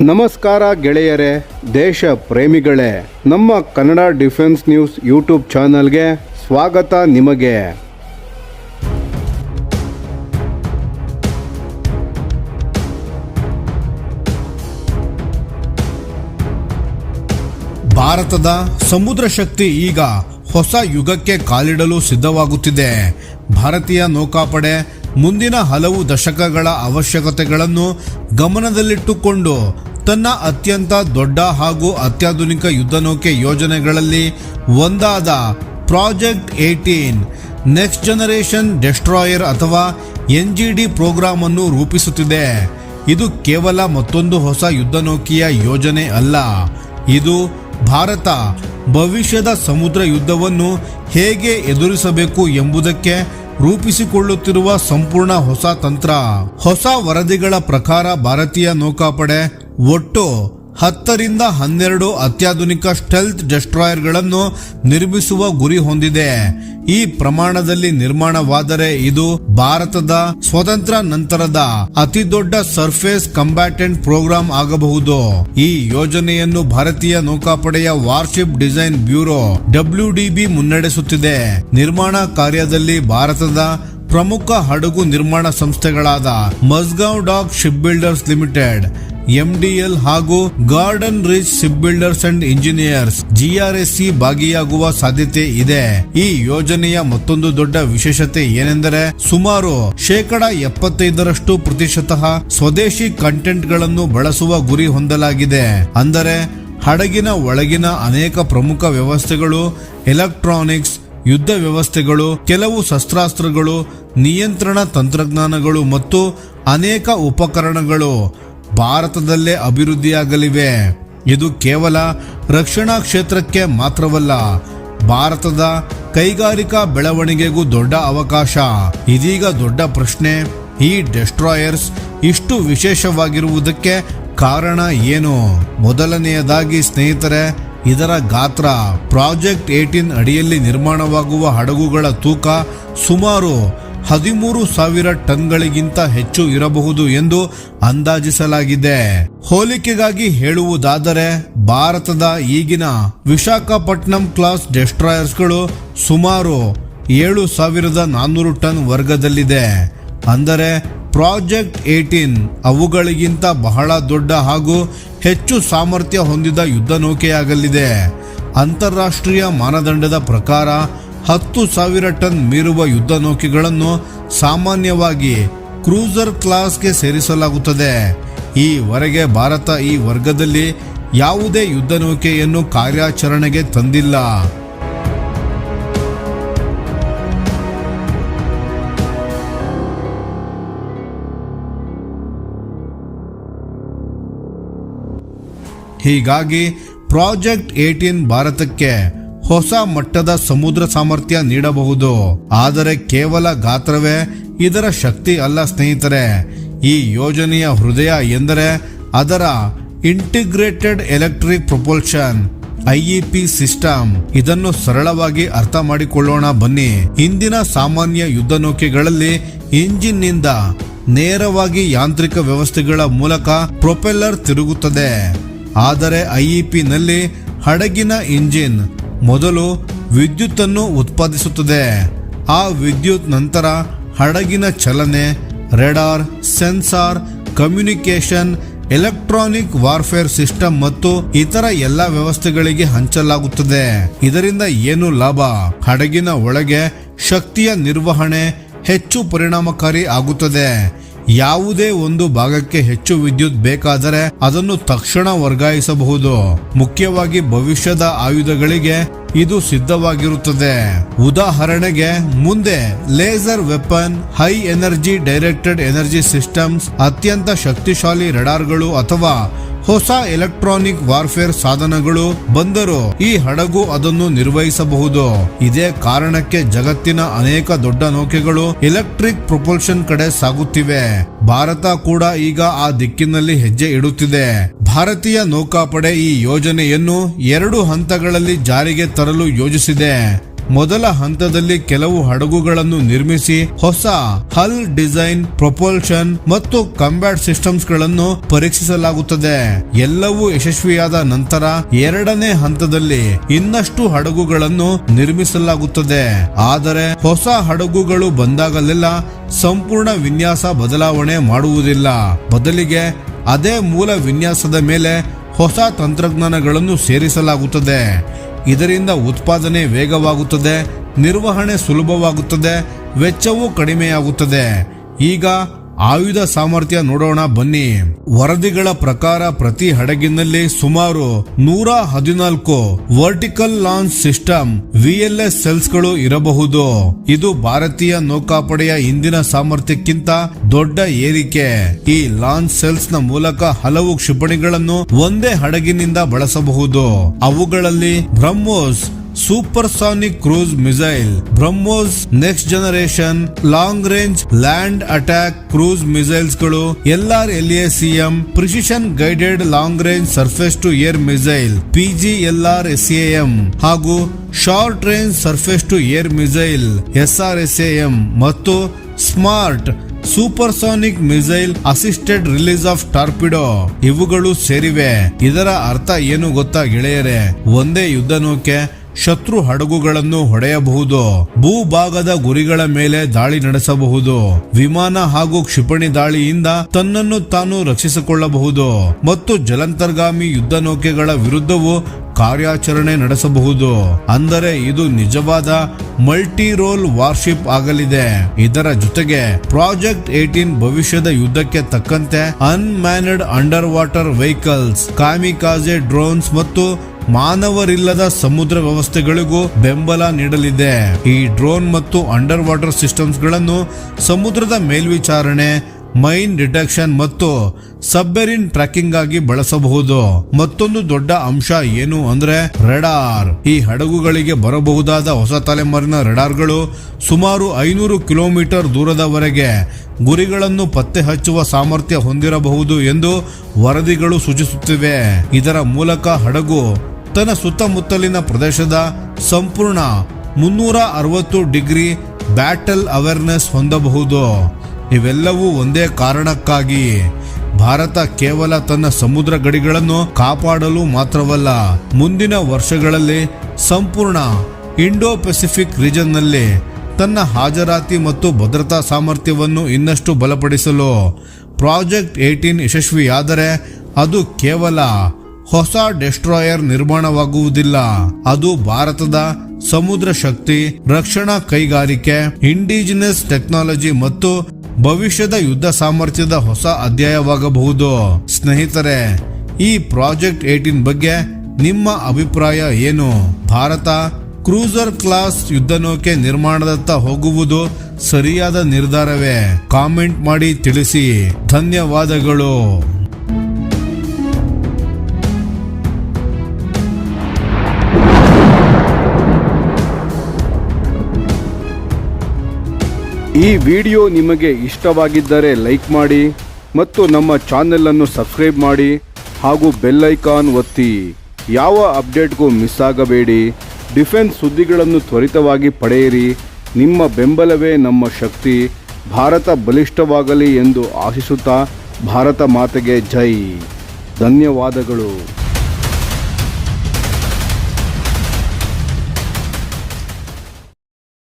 ನಮಸ್ಕಾರ ಗೆಳೆಯರೇ, ದೇಶ ಪ್ರೇಮಿಗಳೇ, ನಮ್ಮ ಕನ್ನಡ ಡಿಫೆನ್ಸ್ ನ್ಯೂಸ್ ಯೂಟ್ಯೂಬ್ ಚಾನಲ್ಗೆ ಸ್ವಾಗತ ನಿಮಗೆ. ಭಾರತದ ಸಮುದ್ರ ಶಕ್ತಿ ಈಗ ಹೊಸ ಯುಗಕ್ಕೆ ಕಾಲಿಡಲು ಸಿದ್ಧವಾಗುತ್ತಿದೆ. ಭಾರತೀಯ ನೌಕಾಪಡೆ ಮುಂದಿನ ಹಲವು ದಶಕಗಳ ಅವಶ್ಯಕತೆಗಳನ್ನು ಗಮನದಲ್ಲಿಟ್ಟುಕೊಂಡು ತನ್ನ ಅತ್ಯಂತ ದೊಡ್ಡ ಹಾಗೂ ಅತ್ಯಾಧುನಿಕ ಯುದ್ಧನೌಕೆ ಯೋಜನೆಗಳಲ್ಲಿ ಒಂದಾದ ಪ್ರಾಜೆಕ್ಟ್ 18 ನೆಕ್ಸ್ಟ್ ಜನರೇಷನ್ ಡೆಸ್ಟ್ರಾಯರ್ ಅಥವಾ NGD ಪ್ರೋಗ್ರಾಂ ಅನ್ನು ರೂಪಿಸುತ್ತಿದೆ. ಇದು ಕೇವಲ ಮತ್ತೊಂದು ಹೊಸ ಯುದ್ಧನೌಕೆಯ ಯೋಜನೆ ಅಲ್ಲ, ಇದು ಭಾರತ ಭವಿಷ್ಯದ ಸಮುದ್ರ ಯುದ್ಧವನ್ನು ಹೇಗೆ ಎದುರಿಸಬೇಕು ಎಂಬುದಕ್ಕೆ ರೂಪಿಸಿಕೊಳ್ಳುತ್ತಿರುವ ಸಂಪೂರ್ಣ ಹೊಸ ತಂತ್ರ. ಹೊಸ ವರದಿಗಳ ಪ್ರಕಾರ ಭಾರತೀಯ ನೌಕಾಪಡೆ ಒಟ್ಟು 10 ರಿಂದ 12 ಅತ್ಯಾಧುನಿಕ ಸ್ಟೆಲ್ತ್ ಡೆಸ್ಟ್ರಾಯರ್ಗಳನ್ನು ನಿರ್ಮಿಸುವ ಗುರಿ ಹೊಂದಿದೆ. ಈ ಪ್ರಮಾಣದಲ್ಲಿ ನಿರ್ಮಾಣವಾದರೆ ಇದು ಭಾರತದ ಸ್ವತಂತ್ರ ನಂತರದ ಅತಿ ದೊಡ್ಡ ಸರ್ಫೇಸ್ ಕಂಬ್ಯಾಟೆಂಟ್ ಪ್ರೋಗ್ರಾಂ ಆಗಬಹುದು. ಈ ಯೋಜನೆಯನ್ನು ಭಾರತೀಯ ನೌಕಾಪಡೆಯ ವಾರ್ಶಿಪ್ ಡಿಸೈನ್ ಬ್ಯೂರೋ WDB ಮುನ್ನಡೆಸುತ್ತಿದೆ. ನಿರ್ಮಾಣ ಕಾರ್ಯದಲ್ಲಿ ಭಾರತದ ಪ್ರಮುಖ ಹಡಗು ನಿರ್ಮಾಣ ಸಂಸ್ಥೆಗಳಾದ Mazagon dock shipbuilders limited MDL ಹಾಗೂ garden reach shipbuilders and engineers GRSC ಭಾಗಿಯಾಗುವ ಸಾಧ್ಯತೆ ಇದೆ. ಈ ಯೋಜನೆಯ ಮತ್ತೊಂದು ದೊಡ್ಡ ವಿಶೇಷತೆ ಏನೆಂದರೆ ಸುಮಾರು 75% ಸ್ವದೇಶಿ ಕಂಟೆಂಟ್ ಗಳನ್ನು ಬಳಸುವ ಗುರಿ ಹೊಂದಲಾಗಿದೆ. ಅಂದರೆ ಹಡಗಿನ ಒಳಗಿನ ಅನೇಕ ಪ್ರಮುಖ ವ್ಯವಸ್ಥೆಗಳು, ಎಲೆಕ್ಟ್ರಾನಿಕ್ಸ್, ಯುದ್ಧ ವ್ಯವಸ್ಥೆಗಳು, ಕೆಲವು ಶಸ್ತ್ರಾಸ್ತ್ರಗಳು, ನಿಯಂತ್ರಣ ತಂತ್ರಜ್ಞಾನಗಳು ಮತ್ತು ಅನೇಕ ಉಪಕರಣಗಳು ಭಾರತದಲ್ಲೇ ಅಭಿವೃದ್ಧಿಯಾಗಲಿವೆ. ಇದು ಕೇವಲ ರಕ್ಷಣಾ ಕ್ಷೇತ್ರಕ್ಕೆ ಮಾತ್ರವಲ್ಲ, ಭಾರತದ ಕೈಗಾರಿಕಾ ಬೆಳವಣಿಗೆಗೂ ದೊಡ್ಡ ಅವಕಾಶ. ಇದೀಗ ದೊಡ್ಡ ಪ್ರಶ್ನೆ, ಈ ಡೆಸ್ಟ್ರಾಯರ್ಸ್ ಇಷ್ಟು ವಿಶೇಷವಾಗಿರುವುದಕ್ಕೆ ಕಾರಣ ಏನು? ಮೊದಲನೆಯದಾಗಿ ಸ್ನೇಹಿತರೆ, ಇದರ ಗಾತ್ರ. ಪ್ರಾಜೆಕ್ಟ್ 18 ಅಡಿಯಲ್ಲಿ ನಿರ್ಮಾಣವಾಗುವ ಹಡಗುಗಳ ತೂಕ ಸುಮಾರು 13,000 ಟನ್ಗಳಿಗಿಂತ ಹೆಚ್ಚು ಇರಬಹುದು ಎಂದು ಅಂದಾಜಿಸಲಾಗಿದೆ. ಹೋಲಿಕೆಗಾಗಿ ಹೇಳುವುದಾದರೆ ಭಾರತದ ಈಗಿನ ವಿಶಾಖಪಟ್ಟಣಂ ಕ್ಲಾಸ್ ಡೆಸ್ಟ್ರಾಯರ್ಸ್ಗಳು ಸುಮಾರು 7,400 ಟನ್ ವರ್ಗದಲ್ಲಿದೆ. ಅಂದರೆ ಪ್ರಾಜೆಕ್ಟ್ 18 ಅವುಗಳಿಗಿಂತ ಬಹಳ ದೊಡ್ಡ ಹಾಗೂ ಹೆಚ್ಚು ಸಾಮರ್ಥ್ಯ ಹೊಂದಿದ ಯುದ್ಧನೌಕೆಯಾಗಲಿದೆ. ಅಂತಾರಾಷ್ಟ್ರೀಯ ಮಾನದಂಡದ ಪ್ರಕಾರ 10,000 ಟನ್ ಮೀರುವ ಯುದ್ಧನೌಕೆಗಳನ್ನು ಸಾಮಾನ್ಯವಾಗಿ ಕ್ರೂಸರ್ ಕ್ಲಾಸ್ಗೆ ಸೇರಿಸಲಾಗುತ್ತದೆ. ಈವರೆಗೆ ಭಾರತ ಈ ವರ್ಗದಲ್ಲಿ ಯಾವುದೇ ಯುದ್ಧನೌಕೆಯನ್ನು ಕಾರ್ಯಾಚರಣೆಗೆ ತಂದಿಲ್ಲ. ಹೀಗಾಗಿ ಪ್ರಾಜೆಕ್ಟ್ 18 ಭಾರತಕ್ಕೆ ಹೊಸ ಮಟ್ಟದ ಸಮುದ್ರ ಸಾಮರ್ಥ್ಯ ನೀಡಬಹುದು. ಆದರೆ ಕೇವಲ ಗಾತ್ರವೇ ಇದರ ಶಕ್ತಿ ಅಲ್ಲ ಸ್ನೇಹಿತರೆ. ಈ ಯೋಜನೆಯ ಹೃದಯ ಎಂದರೆ ಅದರ integrated electric propulsion IEP system. ಇದನ್ನು ಸರಳವಾಗಿ ಅರ್ಥ ಮಾಡಿಕೊಳ್ಳೋಣ ಬನ್ನಿ. ಇಂದಿನ ಸಾಮಾನ್ಯ ಯುದ್ಧನೌಕೆಗಳಲ್ಲಿ ಇಂಜಿನ್ ನಿಂದ ನೇರವಾಗಿ ಯಾಂತ್ರಿಕ ವ್ಯವಸ್ಥೆಗಳ ಮೂಲಕ ಪ್ರೊಪೆಲ್ಲರ್ ತಿರುಗುತ್ತದೆ. ಆದರೆ IEP ನಲ್ಲಿ ಹಡಗಿನ ಇಂಜಿನ್ ಮೊದಲು ವಿದ್ಯುತ್ ಅನ್ನು ಉತ್ಪಾದಿಸುತ್ತದೆ. ಆ ವಿದ್ಯುತ್ ನಂತರ ಹಡಗಿನ ಚಲನೆ, radar, sensor, communication, electronic warfare system ಮತ್ತು ಇತರ ಎಲ್ಲ ವ್ಯವಸ್ಥೆಗಳಿಗೆ ಹಂಚಲಾಗುತ್ತದೆ. ಇದರಿಂದ ಏನು ಲಾಭ? ಹಡಗಿನ ಒಳಗೆ ಶಕ್ತಿಯ ನಿರ್ವಹಣೆ ಹೆಚ್ಚು ಪರಿಣಾಮಕಾರಿ ಆಗುತ್ತದೆ. ಯಾವುದೇ ಒಂದು ಭಾಗಕ್ಕೆ ಹೆಚ್ಚು ವಿದ್ಯುತ್ ಬೇಕಾದರೆ ಅದನ್ನು ತಕ್ಷಣ ವರ್ಗಾಯಿಸಬಹುದು. ಮುಖ್ಯವಾಗಿ ಭವಿಷ್ಯದ ಆಯುಧಗಳಿಗೆ ಇದು ಸಿದ್ಧವಾಗಿರುತ್ತದೆ. ಉದಾಹರಣೆಗೆ, ಮುಂದೆ laser weapon, high energy directed energy systems, ಅತ್ಯಂತ ಶಕ್ತಿಶಾಲಿ ರೆಡಾರ್ಗಳು ಅಥವಾ ಹೊಸ ಎಲೆಕ್ಟ್ರಾನಿಕ್ ವಾರ್ಫೇರ್ ಸಾಧನಗಳು ಬಂದರೂ ಈ ಹಡಗು ಅದನ್ನು ನಿರ್ವಹಿಸಬಹುದು. ಇದೇ ಕಾರಣಕ್ಕೆ ಜಗತ್ತಿನ ಅನೇಕ ದೊಡ್ಡ ನೌಕೆಗಳು ಎಲೆಕ್ಟ್ರಿಕ್ ಪ್ರೊಪಲ್ಷನ್ ಕಡೆ ಸಾಗುತ್ತಿವೆ. ಭಾರತ ಕೂಡ ಈಗ ಆ ದಿಕ್ಕಿನಲ್ಲಿ ಹೆಜ್ಜೆ ಇಡುತ್ತಿದೆ. ಭಾರತೀಯ ನೌಕಾಪಡೆ ಈ ಯೋಜನೆಯನ್ನು 2 ಹಂತಗಳಲ್ಲಿ ಜಾರಿಗೆ ತರಲು ಯೋಜಿಸಿದೆ. ಮೊದಲ ಹಂತದಲ್ಲಿ ಕೆಲವು ಹಡಗುಗಳನ್ನು ನಿರ್ಮಿಸಿ ಹೊಸ ಹಲ್ ಡಿಸೈನ್, ಪ್ರೊಪಲ್ಷನ್ ಮತ್ತು ಕಂಬ್ಯಾಟ್ ಸಿಸ್ಟಮ್ಸ್ ಗಳನ್ನು ಪರೀಕ್ಷಿಸಲಾಗುತ್ತದೆ. ಎಲ್ಲವೂ ಯಶಸ್ವಿಯಾದ ನಂತರ ಎರಡನೇ ಹಂತದಲ್ಲಿ ಇನ್ನಷ್ಟು ಹಡಗುಗಳನ್ನು ನಿರ್ಮಿಸಲಾಗುತ್ತದೆ. ಆದರೆ ಹೊಸ ಹಡಗುಗಳು ಬಂದಾಗಲೆಲ್ಲ ಸಂಪೂರ್ಣ ವಿನ್ಯಾಸ ಬದಲಾವಣೆ ಮಾಡುವುದಿಲ್ಲ. ಬದಲಿಗೆ ಅದೇ ಮೂಲ ವಿನ್ಯಾಸದ ಮೇಲೆ ಹೊಸ ತಂತ್ರಜ್ಞಾನಗಳನ್ನು ಸೇರಿಸಲಾಗುತ್ತದೆ. ಇದರಿಂದ ಉತ್ಪಾದನೆ ವೇಗವಾಗುತ್ತದೆ, ನಿರ್ವಹಣೆ ಸುಲಭವಾಗುತ್ತದೆ, ವೆಚ್ಚವೂ ಕಡಿಮೆಯಾಗುತ್ತದೆ. ಈಗ ಆಯುಧ ಸಾಮರ್ಥ್ಯ ನೋಡೋಣ ಬನ್ನಿ. ವರದಿಗಳ ಪ್ರಕಾರ ಪ್ರತಿ ಹಡಗಿನಲ್ಲಿ ಸುಮಾರು 114 vertical launch system VLS cells ಗಳು ಇರಬಹುದು. ಇದು ಭಾರತೀಯ ನೌಕಾಪಡೆಯ ಇಂದಿನ ಸಾಮರ್ಥ್ಯಕ್ಕಿಂತ ದೊಡ್ಡ ಏರಿಕೆ. ಈ ಲಾಂಚ್ ಸೆಲ್ಸ್ ನ ಮೂಲಕ ಹಲವು ಕ್ಷಿಪಣಿಗಳನ್ನು ಒಂದೇ ಹಡಗಿನಿಂದ ಬಳಸಬಹುದು. ಅವುಗಳಲ್ಲಿ BrahMos supersonic cruise missile, BrahMos next generation long range land attack cruise missiles ಗಳು, LRLACM precision guided long range surface to air missile PGLRSAM ಹಾಗೂ short range surface to air missile SRSAM ಮತ್ತು smart supersonic missile assisted release of torpedo ಇವುಗಳು ಸೇರಿವೆ. ಇದರ ಅರ್ಥ ಏನು ಗೊತ್ತಾ ಗೆಳೆಯರೆ? ಒಂದೇ ಯುದ್ಧ ನೌಕೆ ಶತ್ರು ಹಡಗುಗಳನ್ನು ಹೊಡೆಯಬಹುದು, ಭೂಭಾಗದ ಗುರಿಗಳ ಮೇಲೆ ದಾಳಿ ನಡೆಸಬಹುದು, ವಿಮಾನ ಹಾಗೂ ಕ್ಷಿಪಣಿ ದಾಳಿಯಿಂದ ತನ್ನನ್ನು ತಾನು ರಕ್ಷಿಸಿಕೊಳ್ಳಬಹುದು ಮತ್ತು ಜಲಾಂತರ್ಗಾಮಿ ಯುದ್ಧ ನೌಕೆಗಳ ವಿರುದ್ಧವೂ ಕಾರ್ಯಾಚರಣೆ ನಡೆಸಬಹುದು. ಅಂದರೆ ಇದು ನಿಜವಾದ ಮಲ್ಟಿ ರೋಲ್ ವಾರ್ಶಿಪ್ ಆಗಲಿದೆ. ಇದರ ಜೊತೆಗೆ ಪ್ರಾಜೆಕ್ಟ್ 18 ಭವಿಷ್ಯದ ಯುದ್ಧಕ್ಕೆ ತಕ್ಕಂತೆ unmanned underwater vehicles, kamikaze drones ಮತ್ತು ಮಾನವರಿಲ್ಲದ ಸಮುದ್ರ ವ್ಯವಸ್ಥೆಗಳಿಗೂ ಬೆಂಬಲ ನೀಡಲಿದೆ. ಈ ಡ್ರೋನ್ ಮತ್ತು ಅಂಡರ್ ವಾಟರ್ ಸಿಸ್ಟಮ್ಸ್ ಗಳನ್ನು ಸಮುದ್ರದ ಮೇಲ್ವಿಚಾರಣೆ, ಮೈನ್ ಡಿಟೆಕ್ಷನ್ ಮತ್ತು ಸಬ್ಮೆರಿನ್ ಟ್ರ್ಯಾಕಿಂಗ್ ಆಗಿ ಬಳಸಬಹುದು. ಮತ್ತೊಂದು ದೊಡ್ಡ ಅಂಶ ಏನು ಅಂದ್ರೆ ರೆಡಾರ್. ಈ ಹಡಗುಗಳಿಗೆ ಬರಬಹುದಾದ ಹೊಸ ತಲೆಮಾರಿನ ರೆಡಾರ್ಗಳು ಸುಮಾರು 500 ಕಿಲೋಮೀಟರ್ ದೂರದವರೆಗೆ ಗುರಿಗಳನ್ನು ಪತ್ತೆ ಹಚ್ಚುವ ಸಾಮರ್ಥ್ಯ ಹೊಂದಿರಬಹುದು ಎಂದು ವರದಿಗಳು ಸೂಚಿಸುತ್ತಿವೆ. ಇದರ ಮೂಲಕ ಹಡಗು ತನ್ನ ಸುತ್ತಮುತ್ತಲಿನ ಪ್ರದೇಶದ ಸಂಪೂರ್ಣ 360 ಡಿಗ್ರಿ ಬ್ಯಾಟಲ್ ಅವೇರ್ನೆಸ್ ಹೊಂದಬಹುದು. ಇವೆಲ್ಲವೂ ಒಂದೇ ಕಾರಣಕ್ಕಾಗಿ ಭಾರತ ಕೇವಲ ತನ್ನ ಸಮುದ್ರ ಗಡಿಗಳನ್ನು ಕಾಪಾಡಲು ಮಾತ್ರವಲ್ಲ, ಮುಂದಿನ ವರ್ಷಗಳಲ್ಲಿ ಸಂಪೂರ್ಣ ಇಂಡೋ ಪೆಸಿಫಿಕ್ ರೀಜನ್ ನಲ್ಲಿ ತನ್ನ ಹಾಜರಾತಿ ಮತ್ತು ಭದ್ರತಾ ಸಾಮರ್ಥ್ಯವನ್ನು ಇನ್ನಷ್ಟು ಬಲಪಡಿಸಲು. ಪ್ರಾಜೆಕ್ಟ್ 18 ಯಶಸ್ವಿಯಾದರೆ ಅದು ಕೇವಲ ಹೊಸ ಡೆಸ್ಟ್ರಾಯರ್ ನಿರ್ಮಾಣವಾಗುವುದಿಲ್ಲ, ಅದು ಭಾರತದ ಸಮುದ್ರ ಶಕ್ತಿ, ರಕ್ಷಣಾ ಕೈಗಾರಿಕೆ, ಇಂಡಿಜಿನಸ್ ಟೆಕ್ನಾಲಜಿ ಮತ್ತು ಭವಿಷ್ಯದ ಯುದ್ಧ ಸಾಮರ್ಥ್ಯದ ಹೊಸ ಅಧ್ಯಾಯವಾಗಬಹುದು. ಸ್ನೇಹಿತರೆ, ಈ ಪ್ರಾಜೆಕ್ಟ್ 18 ಬಗ್ಗೆ ನಿಮ್ಮ ಅಭಿಪ್ರಾಯ ಏನು? ಭಾರತ ಕ್ರೂಸರ್ ಕ್ಲಾಸ್ ಯುದ್ಧ ನೌಕೆ ನಿರ್ಮಾಣದತ್ತ ಹೋಗುವುದು ಸರಿಯಾದ ನಿರ್ಧಾರವೇ? ಕಾಮೆಂಟ್ ಮಾಡಿ ತಿಳಿಸಿ. ಧನ್ಯವಾದಗಳು. ಈ ವಿಡಿಯೋ ನಿಮಗೆ ಇಷ್ಟವಾಗಿದ್ದರೆ ಲೈಕ್ ಮಾಡಿ ಮತ್ತು ನಮ್ಮ ಚಾನೆಲ್ ಅನ್ನು ಸಬ್ಸ್ಕ್ರೈಬ್ ಮಾಡಿ ಹಾಗೂ ಬೆಲ್ ಐಕಾನ್ ಒತ್ತಿ. ಯಾವ ಅಪ್ಡೇಟ್ಗೂ ಮಿಸ್ ಆಗಬೇಡಿ. ಡಿಫೆನ್ಸ್ ಸುದ್ದಿಗಳನ್ನು ತ್ವರಿತವಾಗಿ ಪಡೆಯಿರಿ. ನಿಮ್ಮ ಬೆಂಬಲವೇ ನಮ್ಮ ಶಕ್ತಿ. ಭಾರತ ಬಲಿಷ್ಠವಾಗಲಿ ಎಂದು ಆಶಿಸುತ್ತಾ ಭಾರತ ಮಾತೆಗೆ ಜೈ. ಧನ್ಯವಾದಗಳು.